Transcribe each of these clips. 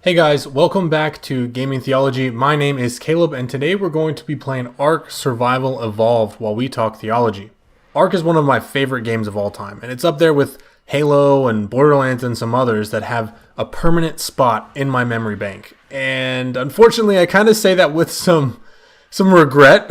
Hey guys, welcome back to Gaming Theology. My name is Caleb, and today we're going to be playing Ark Survival Evolved while we talk theology. Ark is one of my favorite games of all time, and it's up there with Halo and Borderlands and some others that have a permanent spot in my memory bank. And unfortunately, I kind of say that with some regret.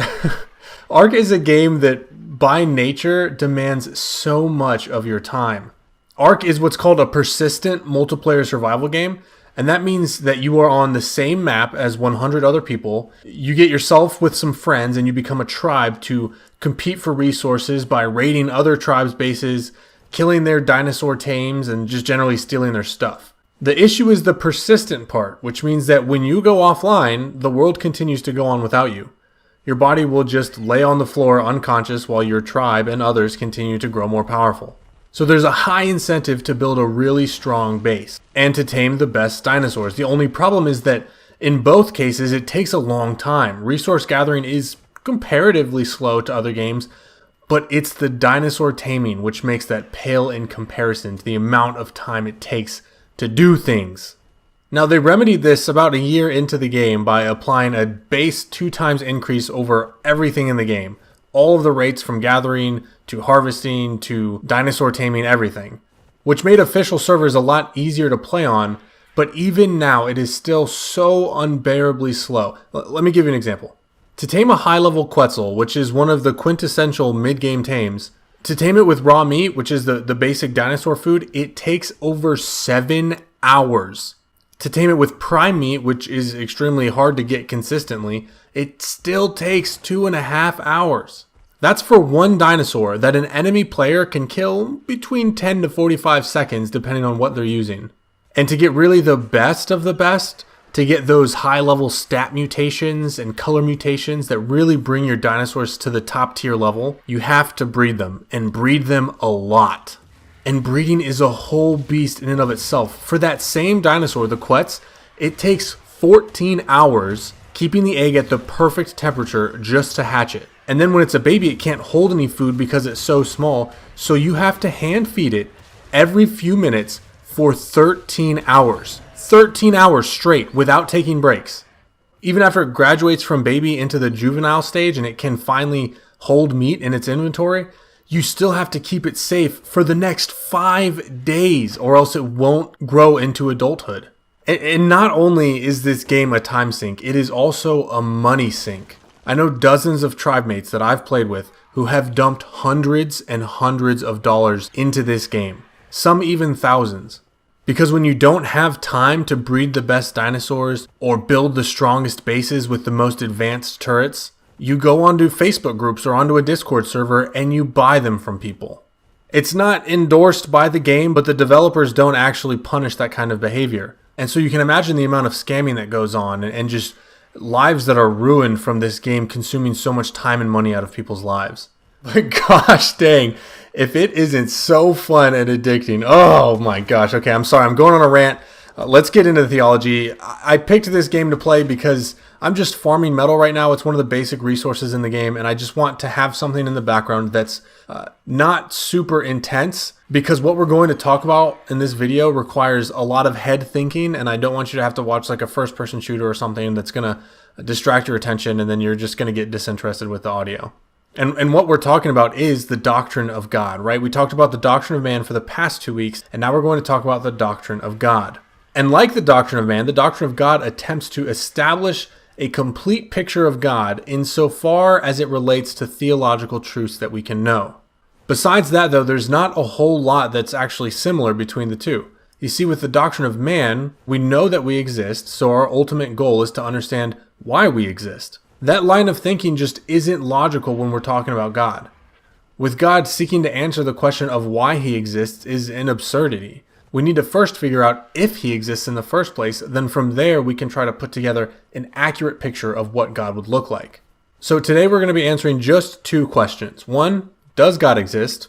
Ark is a game that by nature demands so much of your time. Ark is what's called a persistent multiplayer survival game. And that means that you are on the same map as 100 other people. You get yourself with some friends and you become a tribe to compete for resources by raiding other tribes' bases, killing their dinosaur tames, and just generally stealing their stuff. The issue is the persistent part, which means that when you go offline, the world continues to go on without you. Your body will just lay on the floor unconscious while your tribe and others continue to grow more powerful. So there's a high incentive to build a really strong base and to tame the best dinosaurs. The only problem is that in both cases, it takes a long time. Resource gathering is comparatively slow to other games, but it's the dinosaur taming which makes that pale in comparison to the amount of time it takes to do things. Now, they remedied this about a year into the game by applying a base 2 times increase over everything in the game. All of the rates from gathering to harvesting to dinosaur taming, everything, which made official servers a lot easier to play on, but even now it is still so unbearably slow. Let me give you an example. To tame a high-level Quetzal, which is one of the quintessential mid-game tames, to tame it with raw meat, which is the basic dinosaur food, it takes over 7 hours. To tame it with prime meat, which is extremely hard to get consistently, it still takes 2.5 hours. That's for one dinosaur that an enemy player can kill between 10 to 45 seconds depending on what they're using. And to get really the best of the best, to get those high-level stat mutations and color mutations that really bring your dinosaurs to the top tier level, you have to breed them, and breed them a lot. And breeding is a whole beast in and of itself. For that same dinosaur, the Quetz, it takes 14 hours keeping the egg at the perfect temperature just to hatch it. And then when it's a baby, it can't hold any food because it's so small, so you have to hand feed it every few minutes for 13 hours. 13 hours straight without taking breaks. Even after it graduates from baby into the juvenile stage and it can finally hold meat in its inventory, you still have to keep it safe for the next 5 days or else it won't grow into adulthood. And not only is this game a time sink, it is also a money sink. I know dozens of tribe mates that I've played with who have dumped hundreds and hundreds of dollars into this game. Some even thousands. Because when you don't have time to breed the best dinosaurs or build the strongest bases with the most advanced turrets, you go onto Facebook groups or onto a Discord server and you buy them from people. It's not endorsed by the game, but the developers don't actually punish that kind of behavior. And so you can imagine the amount of scamming that goes on and just lives that are ruined from this game consuming so much time and money out of people's lives. But gosh dang, if it isn't so fun and addicting. Oh my gosh. Okay, I'm sorry. I'm going on a rant. Let's get into theology. I picked this game to play because I'm just farming metal right now. It's one of the basic resources in the game, and I just want to have something in the background that's not super intense, because what we're going to talk about in this video requires a lot of head thinking, and I don't want you to have to watch like a first-person shooter or something that's going to distract your attention, and then you're just going to get disinterested with the audio. And what we're talking about is the doctrine of God, right? We talked about the doctrine of man for the past 2 weeks, and now we're going to talk about the doctrine of God. And like the doctrine of man, the doctrine of God attempts to establish a complete picture of God insofar as it relates to theological truths that we can know. Besides that, though, there's not a whole lot that's actually similar between the two. You see, with the doctrine of man, we know that we exist, so our ultimate goal is to understand why we exist. That line of thinking just isn't logical when we're talking about God. With God, seeking to answer the question of why he exists is an absurdity. We need to first figure out if he exists in the first place, then from there we can try to put together an accurate picture of what God would look like. So today we're going to be answering just 2 questions. 1, does God exist?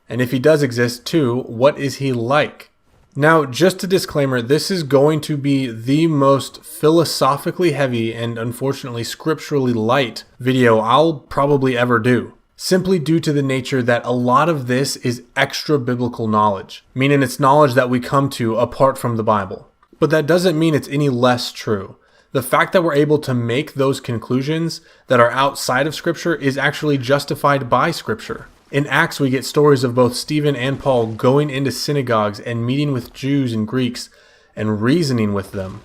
And if he does exist, 2, what is he like? Now, just a disclaimer, this is going to be the most philosophically heavy and unfortunately scripturally light video I'll probably ever do. simply due to the nature that a lot of this is extra biblical knowledge, meaning it's knowledge that we come to apart from the Bible. But that doesn't mean it's any less true. The fact that we're able to make those conclusions that are outside of Scripture is actually justified by Scripture. In Acts, we get stories of both Stephen and Paul going into synagogues and meeting with Jews and Greeks and reasoning with them.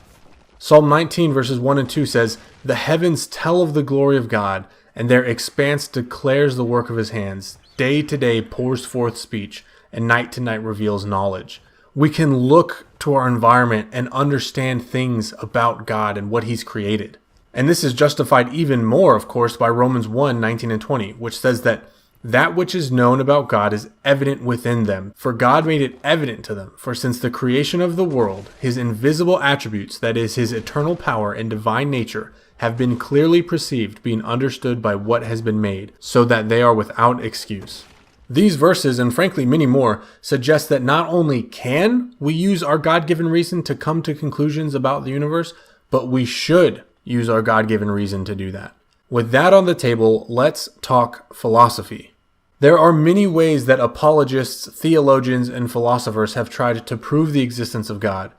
Psalm 19 verses 1 and 2 says, "The heavens tell of the glory of God, and their expanse declares the work of his hands. Day to day pours forth speech, and night to night reveals knowledge." We can look to our environment and understand things about God and what he's created. And this is justified even more, of course, by Romans 1, 19 and 20, which says that which is known about God is evident within them, for God made it evident to them. For since the creation of the world, his invisible attributes, that is, his eternal power and divine nature, have been clearly perceived, being understood by what has been made, so that they are without excuse. These verses, and frankly many more, suggest that not only can we use our God-given reason to come to conclusions about the universe, but we should use our God-given reason to do that. With that on the table, let's talk philosophy. There are many ways that apologists, theologians, and philosophers have tried to prove the existence of God,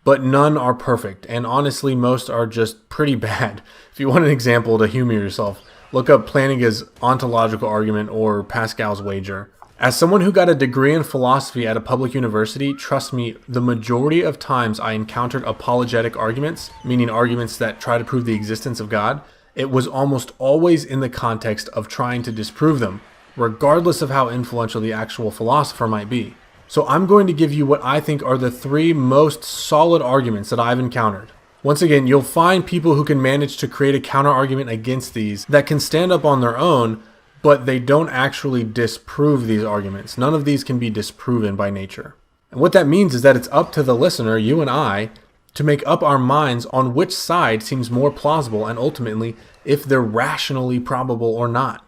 but none are perfect, and honestly, most are just pretty bad. If you want an example to humor yourself, look up Plantinga's ontological argument or Pascal's wager. As someone who got a degree in philosophy at a public university, trust me, the majority of times I encountered apologetic arguments, meaning arguments that try to prove the existence of God, it was almost always in the context of trying to disprove them, regardless of how influential the actual philosopher might be. So I'm going to give you what I think are the 3 most solid arguments that I've encountered. Once again, you'll find people who can manage to create a counter-argument against these that can stand up on their own, but they don't actually disprove these arguments. None of these can be disproven by nature. And what that means is that it's up to the listener, you and I, to make up our minds on which side seems more plausible and ultimately if they're rationally probable or not.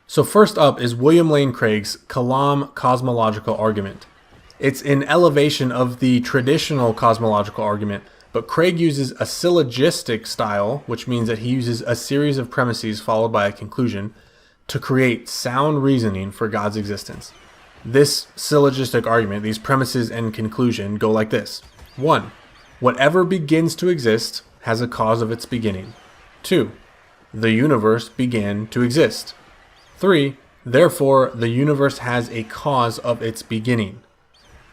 So first up is William Lane Craig's Kalam cosmological argument. It's an elevation of the traditional cosmological argument, but Craig uses a syllogistic style, which means that he uses a series of premises followed by a conclusion to create sound reasoning for God's existence. This syllogistic argument, these premises and conclusion, go like this. 1. Whatever begins to exist has a cause of its beginning. 2. The universe began to exist. 3. Therefore, the universe has a cause of its beginning.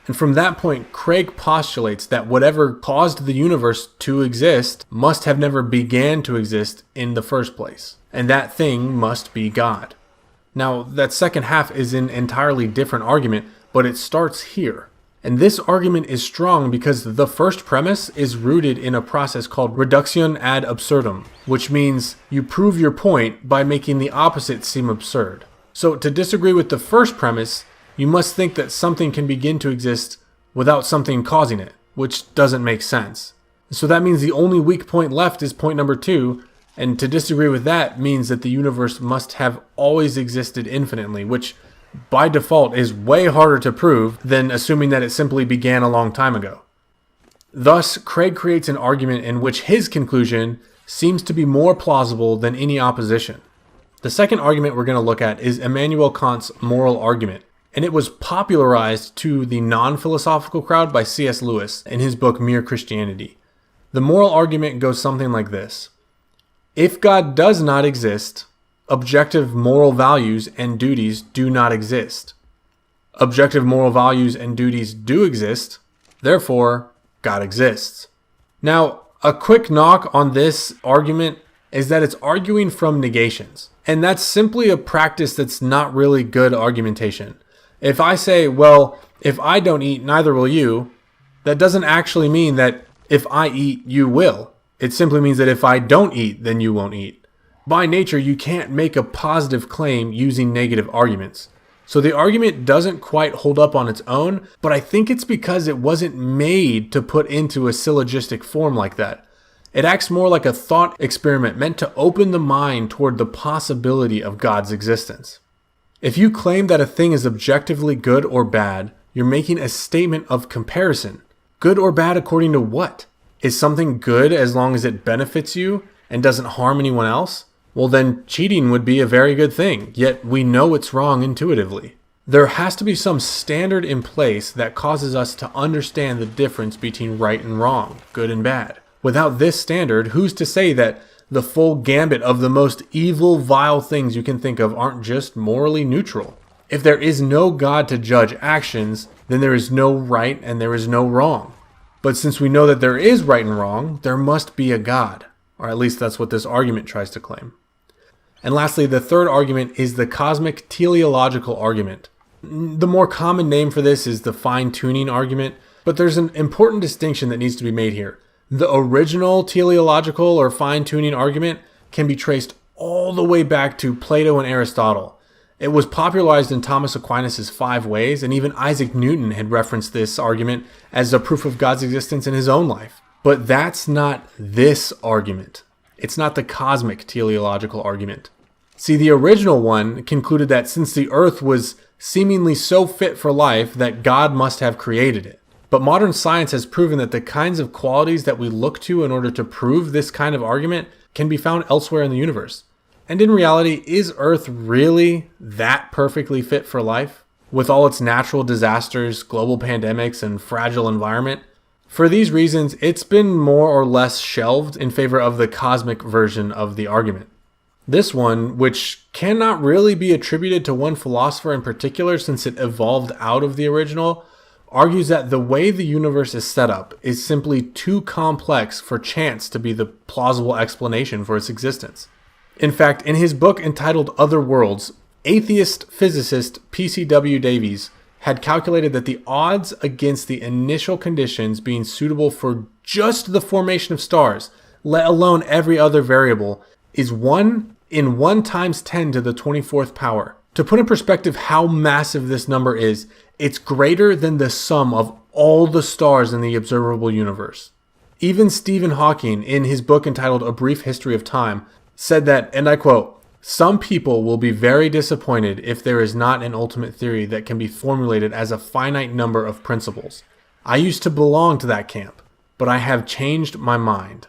And from that point, Craig postulates that whatever caused the universe to exist must have never began to exist in the first place. And that thing must be God. Now, that second half is an entirely different argument, but it starts here. And this argument is strong because the first premise is rooted in a process called reduction ad absurdum, which means you prove your point by making the opposite seem absurd. So to disagree with the first premise, you must think that something can begin to exist without something causing it, which doesn't make sense. So that means the only weak point left is point number 2, and to disagree with that means that the universe must have always existed infinitely, which by default is way harder to prove than assuming that it simply began a long time ago. Thus, Craig creates an argument in which his conclusion seems to be more plausible than any opposition. The second argument we're going to look at is Immanuel Kant's moral argument, and it was popularized to the non-philosophical crowd by C.S. Lewis in his book Mere Christianity. The moral argument goes something like this. If God does not exist, objective moral values and duties do not exist. Objective moral values and duties do exist, therefore, God exists. Now, a quick knock on this argument is that it's arguing from negations. And that's simply a practice that's not really good argumentation. If I say, well, if I don't eat, neither will you, that doesn't actually mean that if I eat, you will. It simply means that if I don't eat, then you won't eat. By nature, you can't make a positive claim using negative arguments. So the argument doesn't quite hold up on its own, but I think it's because it wasn't made to put into a syllogistic form like that. It acts more like a thought experiment meant to open the mind toward the possibility of God's existence. If you claim that a thing is objectively good or bad, you're making a statement of comparison. Good or bad according to what? Is something good as long as it benefits you and doesn't harm anyone else? Well, then cheating would be a very good thing, yet we know it's wrong intuitively. There has to be some standard in place that causes us to understand the difference between right and wrong, good and bad. Without this standard, who's to say that the full gambit of the most evil, vile things you can think of aren't just morally neutral? If there is no God to judge actions, then there is no right and there is no wrong. But since we know that there is right and wrong, there must be a God. Or at least that's what this argument tries to claim. And lastly, the third argument is the cosmic teleological argument. The more common name for this is the fine-tuning argument, but there's an important distinction that needs to be made here. The original teleological or fine-tuning argument can be traced all the way back to Plato and Aristotle. It was popularized in Thomas Aquinas' 5 Ways, and even Isaac Newton had referenced this argument as a proof of God's existence in his own life. But that's not this argument. It's not the cosmic teleological argument. See, the original one concluded that since the earth was seemingly so fit for life that God must have created it. But modern science has proven that the kinds of qualities that we look to in order to prove this kind of argument can be found elsewhere in the universe. And in reality, is Earth really that perfectly fit for life? With all its natural disasters, global pandemics, and fragile environment? For these reasons, it's been more or less shelved in favor of the cosmic version of the argument. This one, which cannot really be attributed to one philosopher in particular since it evolved out of the original, argues that the way the universe is set up is simply too complex for chance to be the plausible explanation for its existence. In fact, in his book entitled Other Worlds, atheist physicist P.C.W. Davies had calculated that the odds against the initial conditions being suitable for just the formation of stars, let alone every other variable, is 1 in 1 times 10 to the 24th power. To put in perspective how massive this number is, it's greater than the sum of all the stars in the observable universe. Even Stephen Hawking, in his book entitled A Brief History of Time, said that, and I quote, "Some people will be very disappointed if there is not an ultimate theory that can be formulated as a finite number of principles. I used to belong to that camp, but I have changed my mind."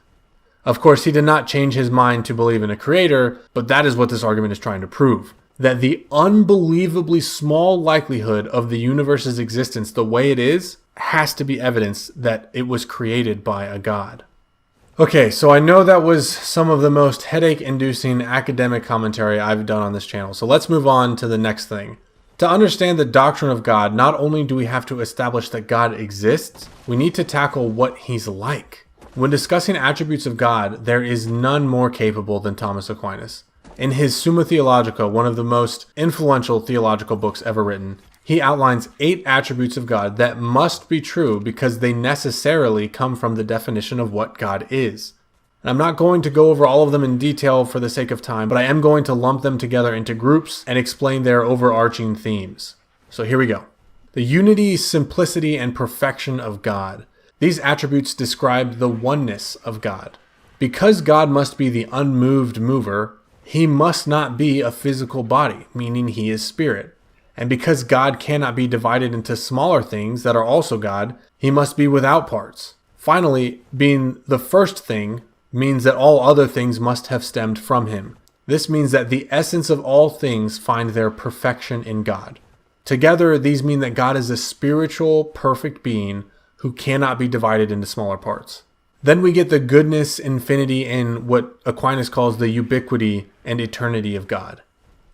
Of course, he did not change his mind to believe in a creator, but that is what this argument is trying to prove. That the unbelievably small likelihood of the universe's existence the way it is has to be evidence that it was created by a God. Okay, so I know that was some of the most headache-inducing academic commentary I've done on this channel, so let's move on to the next thing. To understand the doctrine of God, not only do we have to establish that God exists, we need to tackle what he's like. When discussing attributes of God, there is none more capable than Thomas Aquinas. In his Summa Theologica, one of the most influential theological books ever written, he outlines 8 attributes of God that must be true because they necessarily come from the definition of what God is. And I'm not going to go over all of them in detail for the sake of time, but I am going to lump them together into groups and explain their overarching themes. So here we go. The unity, simplicity, and perfection of God. These attributes describe the oneness of God. Because God must be the unmoved mover, he must not be a physical body, meaning he is spirit. And because God cannot be divided into smaller things that are also God, he must be without parts. Finally, being the first thing means that all other things must have stemmed from him. This means that the essence of all things find their perfection in God. Together, these mean that God is a spiritual, perfect being who cannot be divided into smaller parts. Then we get the goodness, infinity, and what Aquinas calls the ubiquity and eternity of God.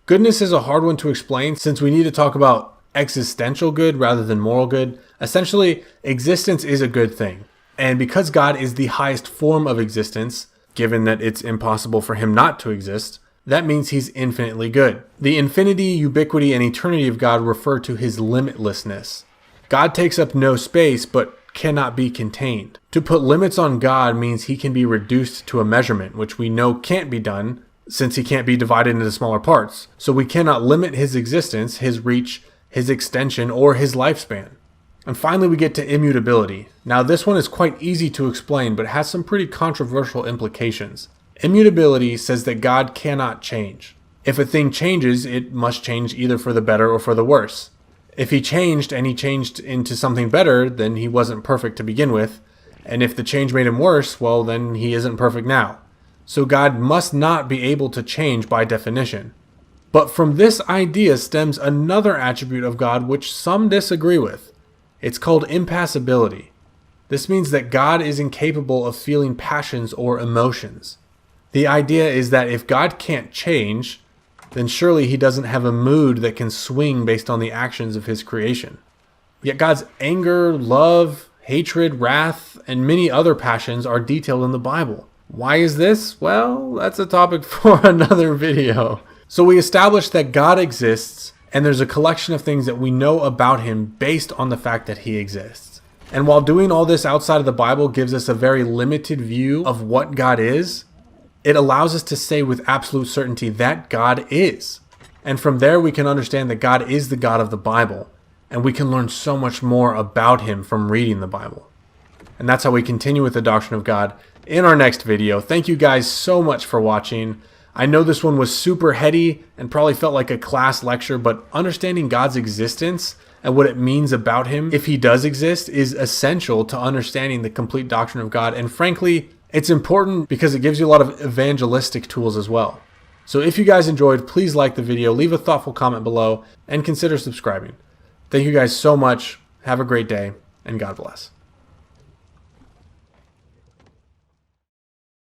Goodness is a hard one to explain since we need to talk about existential good rather than moral good. Essentially, existence is a good thing. And because God is the highest form of existence, given that it's impossible for him not to exist, that means he's infinitely good. The infinity, ubiquity, and eternity of God refer to his limitlessness. God takes up no space, but cannot be contained. To put limits on God means he can be reduced to a measurement, which we know can't be done since he can't be divided into smaller parts. So we cannot limit his existence, his reach, his extension, or his lifespan. And finally, we get to immutability. Now, this one is quite easy to explain, but has some pretty controversial implications. Immutability says that God cannot change. If a thing changes, it must change either for the better or for the worse. If he changed and he changed into something better, then he wasn't perfect to begin with. And if the change made him worse, well, then he isn't perfect now. So God must not be able to change by definition. But from this idea stems another attribute of God which some disagree with. It's called impassibility. This means that God is incapable of feeling passions or emotions. The idea is that if God can't change, then surely he doesn't have a mood that can swing based on the actions of his creation. Yet God's anger, love, hatred, wrath, and many other passions are detailed in the Bible. Why is this? Well, that's a topic for another video. So we established that God exists, and there's a collection of things that we know about him based on the fact that he exists. And while doing all this outside of the Bible gives us a very limited view of what God is, it allows us to say with absolute certainty that God is. And from there we can understand that God is the God of the Bible, and we can learn so much more about him from reading the Bible. And that's how we continue with the Doctrine of God in our next video. Thank you guys so much for watching. I know this one was super heady and probably felt like a class lecture, but understanding God's existence and what it means about him, if he does exist, is essential to understanding the complete doctrine of God. And frankly, it's important because it gives you a lot of evangelistic tools as well. So if you guys enjoyed, please like the video, leave a thoughtful comment below, and consider subscribing. Thank you guys so much. Have a great day, and God bless.